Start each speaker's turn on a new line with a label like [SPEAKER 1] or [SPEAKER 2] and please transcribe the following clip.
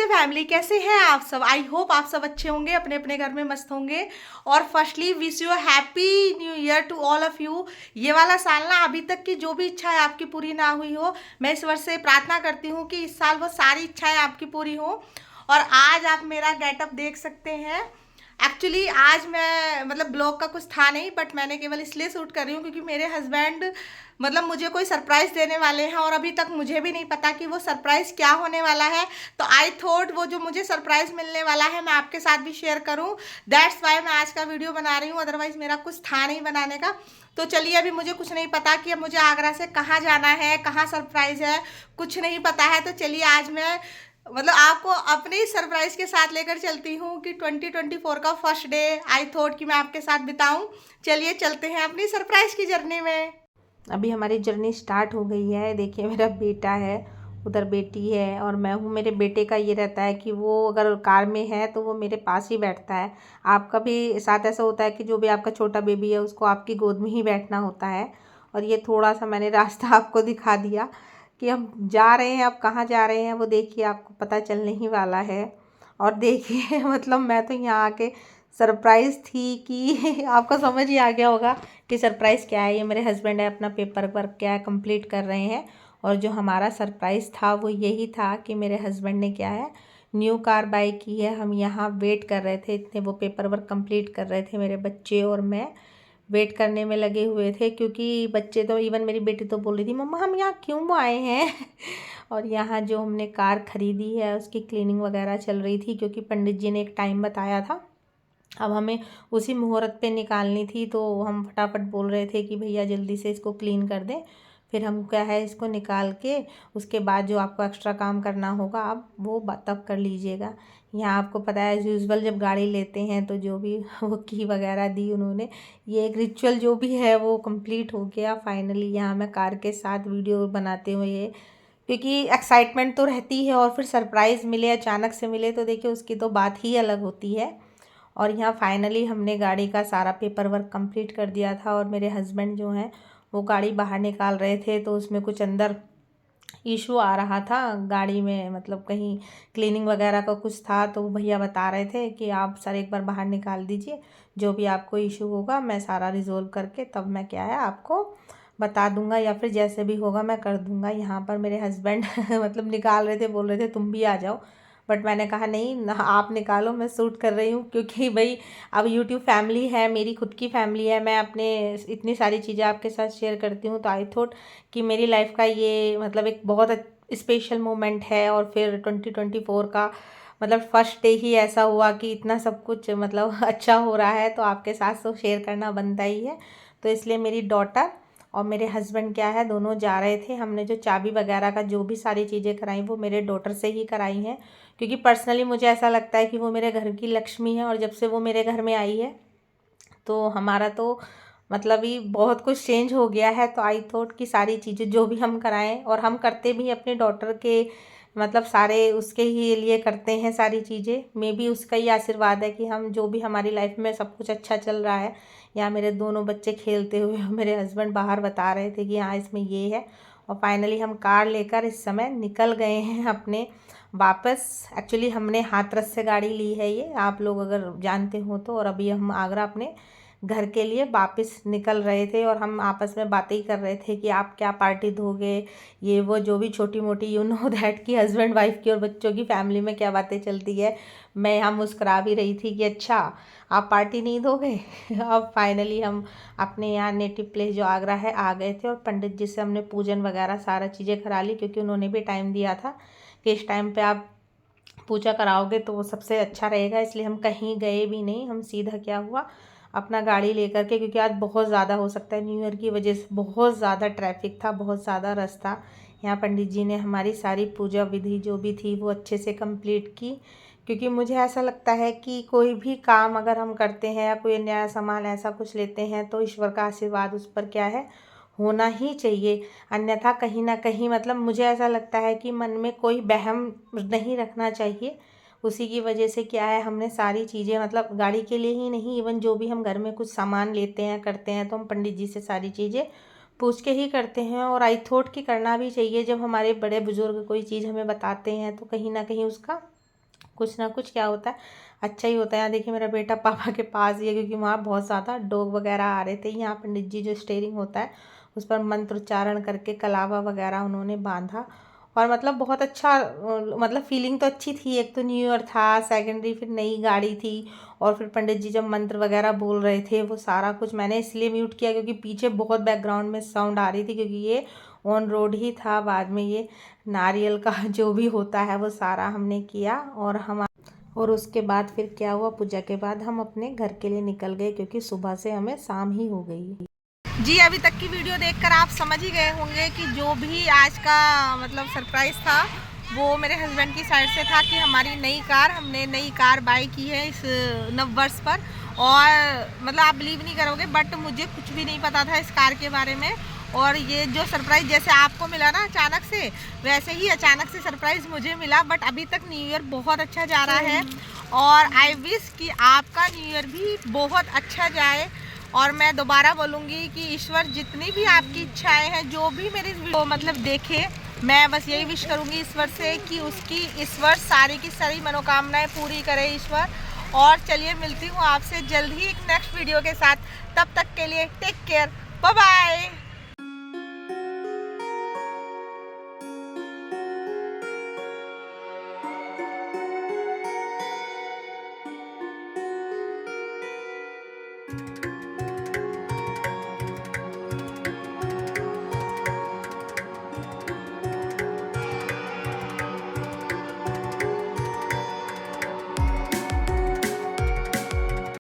[SPEAKER 1] नमस्ते फैमिली, कैसे हैं आप सब। आई होप आप सब अच्छे होंगे, अपने अपने घर में मस्त होंगे। और firstly wish you happy new year to all of you. ये वाला साल ना अभी तक की जो भी इच्छा है आपकी पूरी ना हुई हो, मैं इस वर्ष से प्रार्थना करती हूँ कि इस साल वो सारी इच्छाएं आपकी पूरी हो। और आज आप मेरा गेटअप देख सकते हैं। एक्चुअली आज मैं मतलब ब्लॉग का कुछ था नहीं, बट मैंने केवल इसलिए शूट कर रही हूँ क्योंकि मेरे हस्बैंड मतलब मुझे कोई सरप्राइज़ देने वाले हैं और अभी तक मुझे भी नहीं पता कि वो सरप्राइज़ क्या होने वाला है। तो आई थॉट वो जो मुझे सरप्राइज़ मिलने वाला है मैं आपके साथ भी शेयर करूं। दैट्स वाई मैं आज का वीडियो बना रही हूँ, अदरवाइज़ मेरा कुछ था नहीं बनाने का। तो चलिए, अभी मुझे कुछ नहीं पता कि अब मुझे आगरा से कहाँ जाना है, कहाँ सरप्राइज़ है, कुछ नहीं पता है। तो चलिए आज मैं मतलब आपको अपने ही सरप्राइज के साथ लेकर चलती हूँ कि 2024 का फर्स्ट डे आई थॉट कि मैं आपके साथ बिताऊं। चलिए चलते हैं अपनी सरप्राइज की जर्नी में। अभी हमारी जर्नी स्टार्ट हो गई है। देखिए मेरा बेटा है, उधर बेटी है और मैं हूँ। मेरे बेटे का ये रहता है कि वो अगर कार में है तो वो मेरे पास ही बैठता है। आपका भी साथ ऐसा होता है कि जो भी आपका छोटा बेबी है उसको आपकी गोद में ही बैठना होता है। और ये थोड़ा सा मैंने रास्ता आपको दिखा दिया कि हम जा रहे हैं। अब कहाँ जा रहे हैं वो देखिए, आपको पता चलने ही वाला है। और देखिए मतलब मैं तो यहाँ आके सरप्राइज़ थी कि आपको समझ ही आ गया होगा कि सरप्राइज़ क्या है। ये मेरे हस्बैंड है, अपना पेपर वर्क क्या है कंप्लीट कर रहे हैं। और जो हमारा सरप्राइज़ था वो यही था कि मेरे हस्बैंड ने क्या है न्यू कार बाई की है। हम यहाँ वेट कर रहे थे, इतने वो पेपर वर्क कंप्लीट कर रहे थे मेरे बच्चे और मैं वेट करने में लगे हुए थे। क्योंकि बच्चे तो इवन मेरी बेटी तो बोल रही थी मम्मा हम यहाँ क्यों आए हैं और यहाँ जो हमने कार ख़रीदी है उसकी क्लीनिंग वगैरह चल रही थी, क्योंकि पंडित जी ने एक टाइम बताया था। अब हमें उसी मुहूर्त पे निकालनी थी, तो हम फटाफट बोल रहे थे कि भैया जल्दी से इसको क्लीन कर दें। फिर हम क्या है इसको निकाल के उसके बाद जो आपको एक्स्ट्रा काम करना होगा आप वो तब कर लीजिएगा। यहाँ आपको पता है एज़ यूजुअल जब गाड़ी लेते हैं तो जो भी वो की वगैरह दी उन्होंने, ये एक रिचुअल जो भी है वो कंप्लीट हो गया फाइनली। यहाँ मैं कार के साथ वीडियो बनाते हुए ये, क्योंकि एक्साइटमेंट तो रहती है और फिर सरप्राइज़ मिले अचानक से मिले तो देखिए उसकी तो बात ही अलग होती है। और यहाँ फाइनली हमने गाड़ी का सारा पेपर वर्क कंप्लीट कर दिया था और मेरे हस्बैंड जो हैं वो गाड़ी बाहर निकाल रहे थे, तो उसमें कुछ अंदर इशू आ रहा था गाड़ी में, मतलब कहीं क्लीनिंग वगैरह का कुछ था। तो वो भैया बता रहे थे कि आप सर एक बार बाहर निकाल दीजिए, जो भी आपको इशू होगा मैं सारा रिजोल्व करके तब मैं क्या है आपको बता दूंगा, या फिर जैसे भी होगा मैं कर दूंगा। यहाँ पर मेरे हस्बैंड मतलब निकाल रहे थे, बोल रहे थे तुम भी आ जाओ, बट मैंने कहा नहीं ना, आप निकालो, मैं शूट कर रही हूँ। क्योंकि भाई अब यूट्यूब फैमिली है, मेरी खुद की फैमिली है, मैं अपने इतनी सारी चीज़ें आपके साथ शेयर करती हूँ। तो आई थॉट कि मेरी लाइफ का ये मतलब एक बहुत स्पेशल मोमेंट है। और फिर 2024 का मतलब फर्स्ट डे ही ऐसा हुआ कि इतना सब कुछ मतलब अच्छा हो रहा है, तो आपके साथ तो शेयर करना बनता ही है। तो इसलिए मेरी डॉटर और मेरे हस्बैंड क्या है दोनों जा रहे थे। हमने जो चाबी वगैरह का जो भी सारी चीज़ें कराई वो मेरे डॉटर से ही कराई हैं, क्योंकि पर्सनली मुझे ऐसा लगता है कि वो मेरे घर की लक्ष्मी है। और जब से वो मेरे घर में आई है तो हमारा तो मतलब ही बहुत कुछ चेंज हो गया है। तो आई थॉट कि सारी चीज़ें जो भी हम कराएं, और हम करते भी अपने डॉटर के मतलब सारे उसके ही लिए करते हैं सारी चीज़ें। मे बी उसका ही आशीर्वाद है कि हम जो भी हमारी लाइफ में सब कुछ अच्छा चल रहा है। यहाँ मेरे दोनों बच्चे खेलते हुए मेरे हस्बैंड बाहर बता रहे थे कि हाँ इसमें ये है। और फाइनली हम कार लेकर इस समय निकल गए हैं अपने वापस। एक्चुअली हमने हाथरस से गाड़ी ली है, ये आप लोग अगर जानते हो तो। और अभी हम आगरा अपने घर के लिए वापस निकल रहे थे और हम आपस में बातें ही कर रहे थे कि आप क्या पार्टी दोगे, ये वो जो भी छोटी मोटी यू नो दैट कि हस्बैंड वाइफ की और बच्चों की फैमिली में क्या बातें चलती है। मैं यहाँ मुस्कुरा भी रही थी कि अच्छा आप पार्टी नहीं दोगे। अब फाइनली हम अपने यहाँ नेटिव प्लेस जो आगरा है आ गए थे। और पंडित जी से हमने पूजन वगैरह सारा चीज़ें करा ली, क्योंकि उन्होंने भी टाइम दिया था कि इस टाइम पे आप पूजा कराओगे तो वो सबसे अच्छा रहेगा। इसलिए हम कहीं गए भी नहीं, हम सीधा क्या हुआ अपना गाड़ी लेकर के, क्योंकि आज बहुत ज़्यादा हो सकता है न्यू ईयर की वजह से बहुत ज़्यादा ट्रैफिक था, बहुत ज़्यादा रास्ता। यहाँ पंडित जी ने हमारी सारी पूजा विधि जो भी थी वो अच्छे से कंप्लीट की। क्योंकि मुझे ऐसा लगता है कि कोई भी काम अगर हम करते हैं या कोई नया सामान ऐसा कुछ लेते हैं तो ईश्वर का आशीर्वाद उस पर क्या है होना ही चाहिए। अन्यथा कहीं ना कहीं मतलब मुझे ऐसा लगता है कि मन में कोई वहम नहीं रखना चाहिए। उसी की वजह से क्या है हमने सारी चीज़ें मतलब गाड़ी के लिए ही नहीं, इवन जो भी हम घर में कुछ सामान लेते हैं करते हैं तो हम पंडित जी से सारी चीज़ें पूछ के ही करते हैं। और आई थॉट कि करना भी चाहिए, जब हमारे बड़े बुजुर्ग कोई चीज़ हमें बताते हैं तो कहीं ना कहीं उसका कुछ ना कुछ क्या होता है अच्छा ही होता है। यहाँ देखिए मेरा बेटा पापा के पास ही है, क्योंकि वहाँ बहुत ज़्यादा डॉग वगैरह आ रहे थे। यहाँ पंडित जी जो स्टेयरिंग होता है उस पर मंत्र उच्चारण करके कलावा वगैरह उन्होंने बांधा, और मतलब बहुत अच्छा मतलब फीलिंग तो अच्छी थी। एक तो न्यू ईयर था, सेकेंडरी फिर नई गाड़ी थी, और फिर पंडित जी जब मंत्र वगैरह बोल रहे थे वो सारा कुछ मैंने इसलिए म्यूट किया क्योंकि पीछे बहुत बैकग्राउंड में साउंड आ रही थी, क्योंकि ये ऑन रोड ही था। बाद में ये नारियल का जो भी होता है वो सारा हमने किया, और उसके बाद फिर क्या हुआ, पूजा के बाद हम अपने घर के लिए निकल गए, क्योंकि सुबह से हमें शाम ही हो गई। जी अभी तक की वीडियो देखकर आप समझ ही गए होंगे कि जो भी आज का मतलब सरप्राइज था वो मेरे हस्बैंड की साइड से था, कि हमारी हमने नई कार बाय की है इस नव वर्ष पर। और मतलब आप बिलीव नहीं करोगे, बट मुझे कुछ भी नहीं पता था इस कार के बारे में। और ये जो सरप्राइज जैसे आपको मिला ना अचानक से, वैसे ही अचानक से सरप्राइज मुझे मिला। बट अभी तक न्यू ईयर बहुत अच्छा जा रहा है, और आई विश कि आपका न्यू ईयर भी बहुत अच्छा जाए। और मैं दोबारा बोलूँगी कि ईश्वर जितनी भी आपकी इच्छाएं हैं, जो भी मेरी वीडियो मतलब देखे, मैं बस यही विश करूँगी ईश्वर से कि उसकी इस वर्ष सारी की सारी मनोकामनाएं पूरी करे ईश्वर। और चलिए मिलती हूँ आपसे जल्द ही एक नेक्स्ट वीडियो के साथ। तब तक के लिए टेक केयर, बाय बाय।